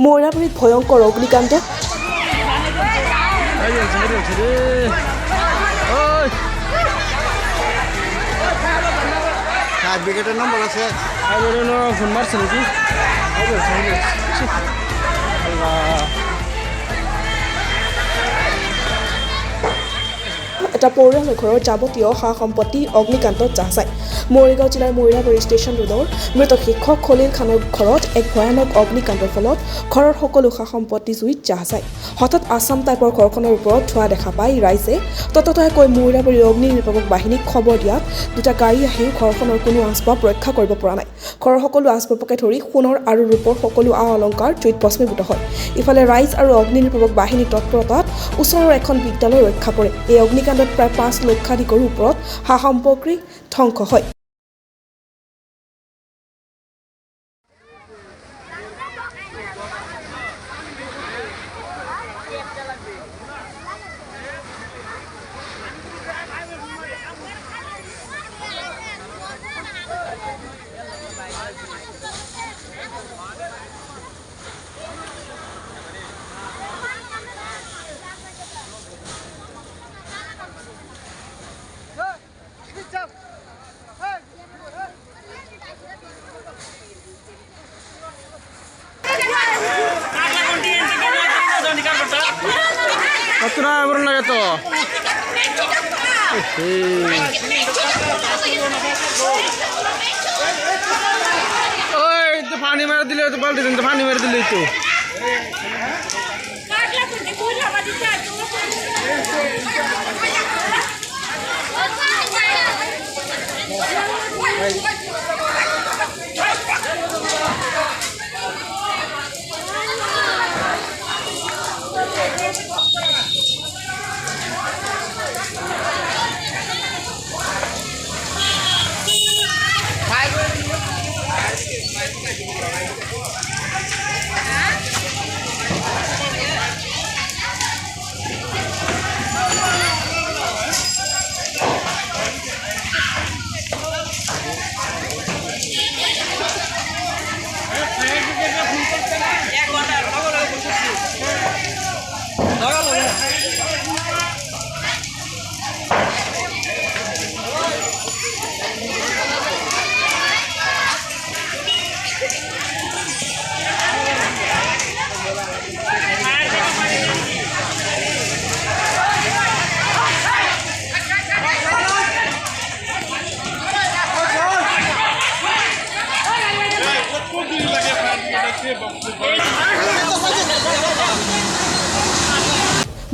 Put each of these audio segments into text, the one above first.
মৈৰাবাৰীত ভয়ংকৰ অগ্নিকাণ্ড। নম্বর আছে ফোন মারছে নাকি এটা পৰিয়ালৰ ঘৰৰ যাৱতীয় সা সম্পত্তি অগ্নিকাণ্ডত জাহ যায়। মৰিগাঁও জিলাৰ মৈৰাবাৰী ষ্টেচন ৰোডৰ মৃত শিক্ষক খলিল খানৰ ঘৰত এক ভয়ানক অগ্নিকাণ্ডৰ ফলত ঘৰৰ সকলো সা সম্পত্তি জুইত জাহ যায়। হঠাৎ আছাম টাইপৰ ঘৰখনৰ ওপৰত ধোঁৱা দেখা পাই ৰাইজে তততাকৈ মৈৰাবাৰী অগ্নি নিৰ্বাপক বাহিনীক খবৰ দিয়াত দুটা গাড়ী আহি ঘৰখনৰ কোনো আচবাব ৰক্ষা কৰিব পৰা নাই। ঘৰৰ সকলো আচবাবকে ধৰি সোণৰ আৰু ৰূপৰ সকলো আ অলংকাৰ জুইত ভস্মীভূত হয়। ইফালে ৰাইজ আৰু অগ্নি নিৰ্বাপক বাহিনীৰ তৎপৰতাত ওচৰৰ এখন বিদ্যালয় ৰক্ষা পৰে। এই অগ্নিকাণ্ডত প্ৰায় 5 লক্ষাধিকৰ ওপৰত সা সামগ্ৰী ধ্বংস হয়। কতটা বড় লাগে তো ওই তো পানি মেরে দিলে তো বালতি দিন তো পানি মেরে দিলেই তো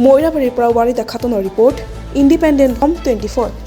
মৈৰাবাৰীৰ পৰা ৱাৰিদা খাতুনৰ ৰিপৰ্ট, ইণ্ডিপেণ্ডেণ্ট হোম 24।